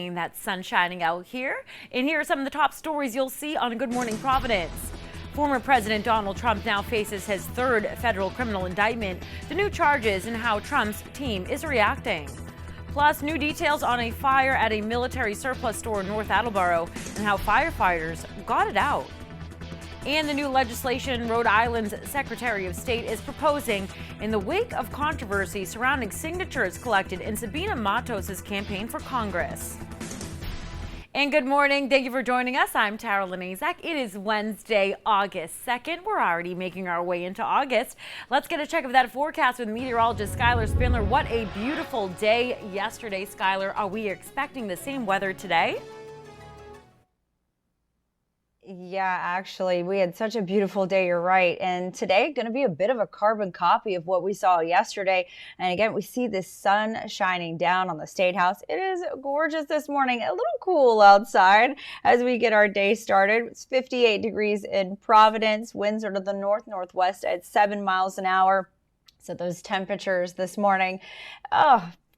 That sun shining out here. And here are some of the top stories you'll see on Good Morning Providence. Former President Donald Trump now faces his third federal criminal indictment, the new charges, and how Trump's team is reacting. Plus, new details on a fire at a military surplus store in North Attleboro and how firefighters got it out. And the new legislation Rhode Island's Secretary of State is proposing in the wake of controversy surrounding signatures collected in Sabina Matos' campaign for Congress. And good morning. Thank you for joining us. I'm Tara Linazak. It is Wednesday, August 2nd. We're already making our way into August. Let's get a check of that forecast with meteorologist Skylar Spindler. What a beautiful day yesterday, Skylar. Are we expecting the same weather today? Yeah, actually, we had such a beautiful day, you're right. And today, going to be a bit of a carbon copy of what we saw yesterday. And again, we see the sun shining down on the State House. It is gorgeous this morning, a little cool outside as we get our day started. It's 58 degrees in Providence, winds are to the north-northwest at 7 miles an hour. So those temperatures this morning,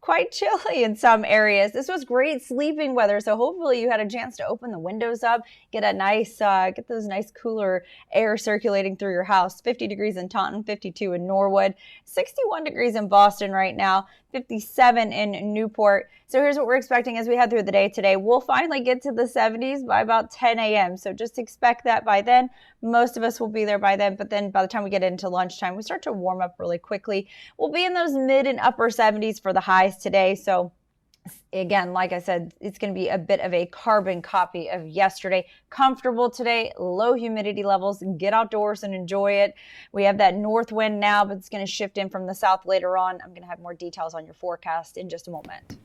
quite chilly in some areas. This was great sleeping weather, so hopefully you had a chance to open the windows up, get those nice cooler air circulating through your house. 50 degrees in Taunton, 52 in Norwood, 61 degrees in Boston right now, 57 in Newport. So here's what we're expecting as we head through the day today. We'll finally get to the 70s by about 10 a.m. So just expect that by then. Most of us will be there by then, but then by the time we get into lunchtime, we start to warm up really quickly. We'll be in those mid and upper 70s for the highs today. So again, like I said, it's going to be a bit of a carbon copy of yesterday. Comfortable today, low humidity levels. Get outdoors and enjoy it. We have that north wind now, but it's going to shift in from the south later on. I'm going to have more details on your forecast in just a moment.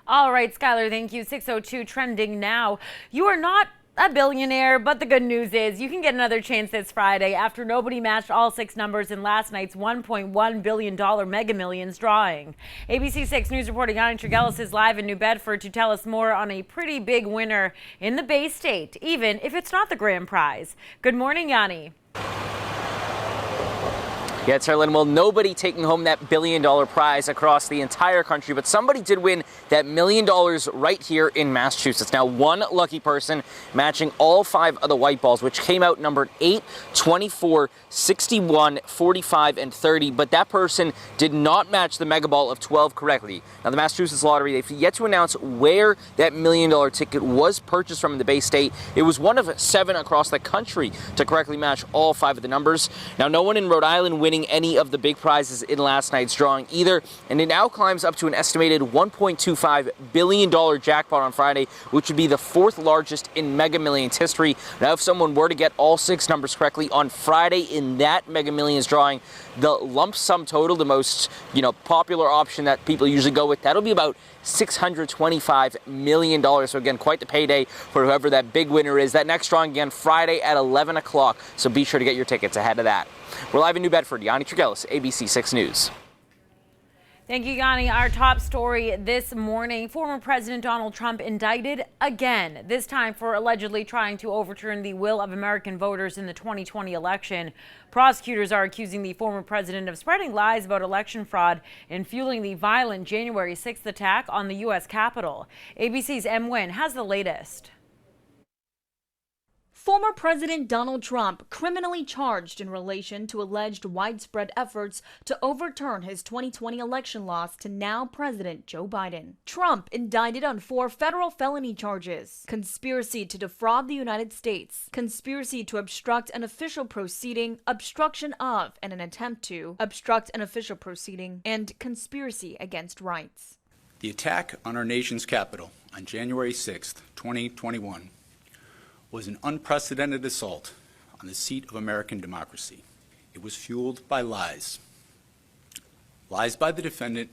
All right, Skylar, thank you. 6:02 trending now. You are not a billionaire, but the good news is you can get another chance this Friday after nobody matched all 6 numbers in last night's $1.1 billion Mega Millions drawing. ABC 6 News reporter Yanni Trigelis is live in New Bedford to tell us more on a pretty big winner in the Bay State, even if it's not the grand prize. Good morning, Yanni. Yeah, Terlin, well, nobody taking home that $1 billion prize across the entire country, but somebody did win that $1 million right here in Massachusetts. Now, one lucky person matching all 5 of the white balls, which came out numbered 8, 24, 61, 45, and 30, but that person did not match the mega ball of 12 correctly. Now, the Massachusetts Lottery, they've yet to announce where that $1 million ticket was purchased from in the Bay State. It was one of 7 across the country to correctly match all 5 of the numbers. Now, no one in Rhode Island winning any of the big prizes in last night's drawing either, and it now climbs up to an estimated $1.25 billion jackpot on Friday, which would be the 4th largest in Mega Millions history. Now, if someone were to get all 6 numbers correctly on Friday in that Mega Millions drawing, the lump sum total, the most popular option that people usually go with, that'll be about $625 million. So again, quite the payday for whoever that big winner is. That next drawing again Friday at 11 o'clock. So be sure to get your tickets ahead of that. We're live in New Bedford. Yanni Trigelis, ABC 6 News. Thank you, Yanni. Our top story this morning, former President Donald Trump indicted again, this time for allegedly trying to overturn the will of American voters in the 2020 election. Prosecutors are accusing the former president of spreading lies about election fraud and fueling the violent January 6th attack on the U.S. Capitol. ABC's M. Wynn has the latest. Former President Donald Trump criminally charged in relation to alleged widespread efforts to overturn his 2020 election loss to now President Joe Biden. Trump indicted on 4 federal felony charges: conspiracy to defraud the United States, conspiracy to obstruct an official proceeding, obstruction of and an attempt to obstruct an official proceeding, and conspiracy against rights. The attack on our nation's capital on January 6, 2021 was an unprecedented assault on the seat of American democracy. It was fueled by lies. Lies by the defendant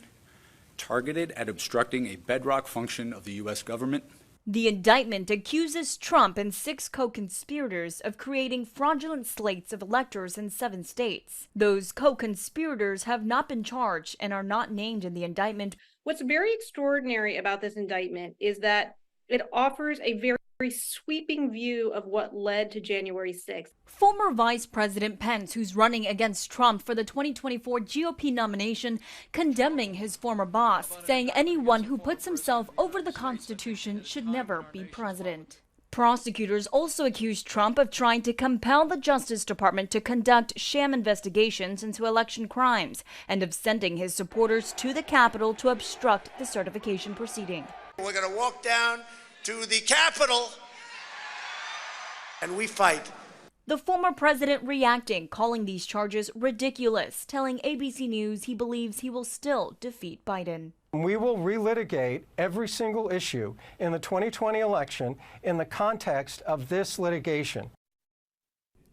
targeted at obstructing a bedrock function of the U.S. government. The indictment accuses Trump and 6 co-conspirators of creating fraudulent slates of electors in 7 states. Those co-conspirators have not been charged and are not named in the indictment. What's very extraordinary about this indictment is that it offers a very very sweeping view of what led to January 6th. Former Vice President Pence, who's running against Trump for the 2024 GOP nomination, condemning his former boss, saying anyone who puts himself over the Constitution should never be president. Prosecutors also accused Trump of trying to compel the Justice Department to conduct sham investigations into election crimes and of sending his supporters to the Capitol to obstruct the certification proceeding. We're going to walk down to the Capitol and we fight. The former president reacting, calling these charges ridiculous, telling ABC News he believes he will still defeat Biden. We will relitigate every single issue in the 2020 election in the context of this litigation.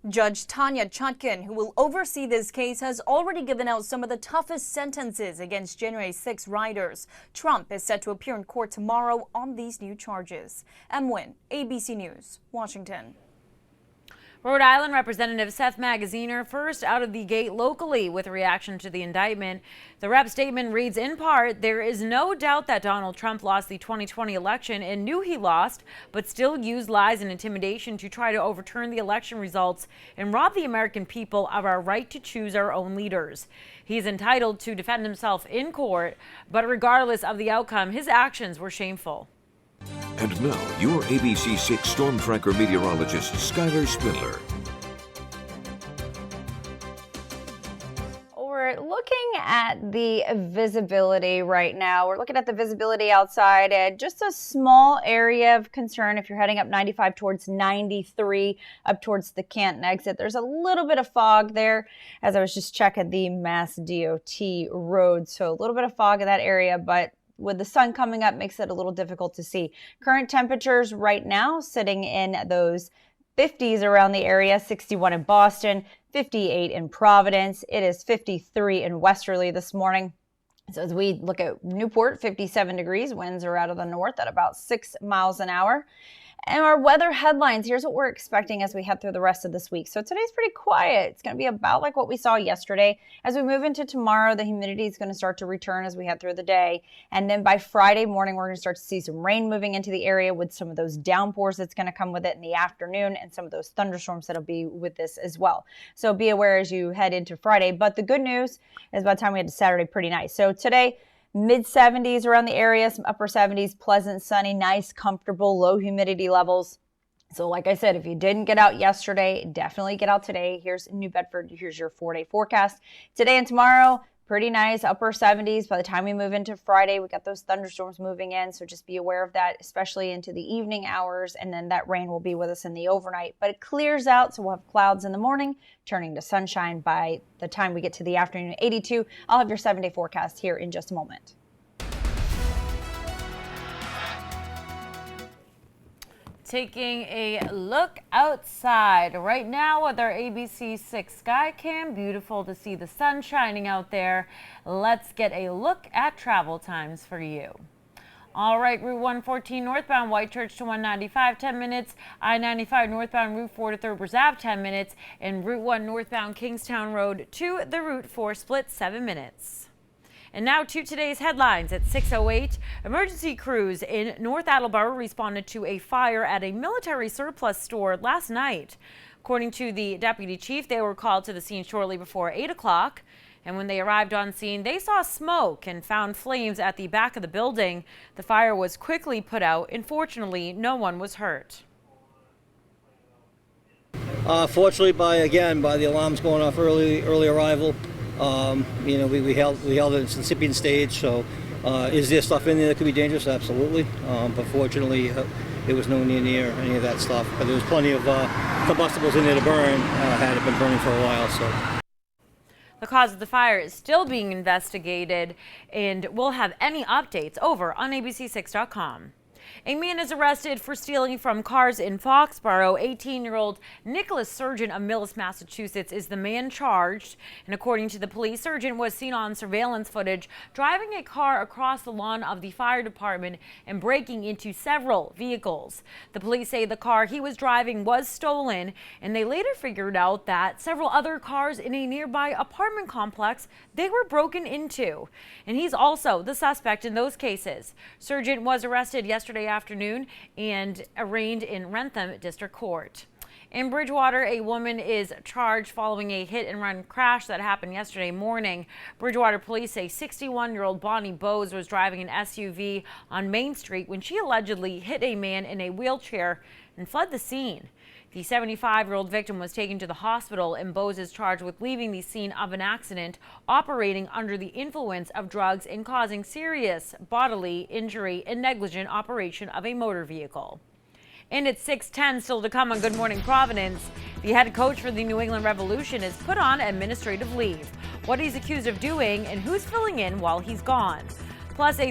Judge Tanya Chutkan, who will oversee this case, has already given out some of the toughest sentences against January 6 rioters. Trump is set to appear in court tomorrow on these new charges. Em Nguyen, ABC News, Washington. Rhode Island Representative Seth Magaziner first out of the gate locally with a reaction to the indictment. The rep statement reads in part, "There is no doubt that Donald Trump lost the 2020 election and knew he lost, but still used lies and intimidation to try to overturn the election results and rob the American people of our right to choose our own leaders. He is entitled to defend himself in court, but regardless of the outcome, his actions were shameful." And now, your ABC 6 Storm Tracker meteorologist, Skylar Spindler. We're looking at the visibility right now. We're looking at the visibility outside and just a small area of concern if you're heading up 95 towards 93 up towards the Canton exit. There's a little bit of fog there as I was just checking the Mass DOT road. So a little bit of fog in that area, but with the sun coming up makes it a little difficult to see. Current temperatures right now sitting in those 50s around the area, 61 in Boston, 58 in Providence. It is 53 in Westerly this morning. So as we look at Newport, 57 degrees, winds are out of the north at about 6 miles an hour. And our weather headlines, here's what we're expecting as we head through the rest of this week. So today's pretty quiet. It's going to be about like what we saw yesterday. As we move into tomorrow, the humidity is going to start to return as we head through the day. And then by Friday morning, we're going to start to see some rain moving into the area with some of those downpours that's going to come with it in the afternoon and some of those thunderstorms that'll be with this as well. So be aware as you head into Friday. But the good news is by the time we head to Saturday, pretty nice. So today, mid 70s around the area, some upper 70s, pleasant, sunny, nice, comfortable, low humidity levels. So like I said, if you didn't get out yesterday, definitely get out today. Here's New Bedford. Here's your 4-day forecast. Today and tomorrow, pretty nice, upper 70s. By the time we move into Friday, we got those thunderstorms moving in. So just be aware of that, especially into the evening hours. And then that rain will be with us in the overnight. But it clears out, so we'll have clouds in the morning, turning to sunshine by the time we get to the afternoon. 82. I'll have your 7-day forecast here in just a moment. Taking a look outside right now with our ABC 6 Skycam. Beautiful to see the sun shining out there. Let's get a look at travel times for you. All right, Route 114 northbound Whitechurch to 195, 10 minutes. I-95 northbound Route 4 to Thurber's Ave, 10 minutes. And Route 1 northbound Kingstown Road to the Route 4 split, 7 minutes. And now to today's headlines at 6:08. Emergency crews in North Attleboro responded to a fire at a military surplus store last night. According to the deputy chief, they were called to the scene shortly before 8 o'clock. And when they arrived on scene, they saw smoke and found flames at the back of the building. The fire was quickly put out, and fortunately, no one was hurt. Fortunately, by the alarms going off early arrival, we held it at its incipient stage. So, is there stuff in there that could be dangerous? Absolutely. But fortunately, there was no near any of that stuff. But there was plenty of combustibles in there to burn. Had it been burning for a while, so. The cause of the fire is still being investigated, and we'll have any updates over on abc6.com. A man is arrested for stealing from cars in Foxborough. 18-year-old Nicholas Surgeon of Millis, Massachusetts is the man charged. And according to the police, Surgeon was seen on surveillance footage driving a car across the lawn of the fire department and breaking into several vehicles. The police say the car he was driving was stolen, and they later figured out that several other cars in a nearby apartment complex, they were broken into. And he's also the suspect in those cases. Surgeon was arrested yesterday yesterday afternoon and arraigned in Wrentham District Court. In Bridgewater, a woman is charged following a hit-and-run crash that happened yesterday morning. Bridgewater police say 61-year-old Bonnie Bowes was driving an SUV on Main Street when she allegedly hit a man in a wheelchair and fled the scene. The 75-year-old victim was taken to the hospital, and Bowes is charged with leaving the scene of an accident, operating under the influence of drugs, and causing serious bodily injury and negligent operation of a motor vehicle. And it's 6:10, still to come on Good Morning Providence. The head coach for the New England Revolution is put on administrative leave. What he's accused of doing and who's filling in while he's gone. Plus, a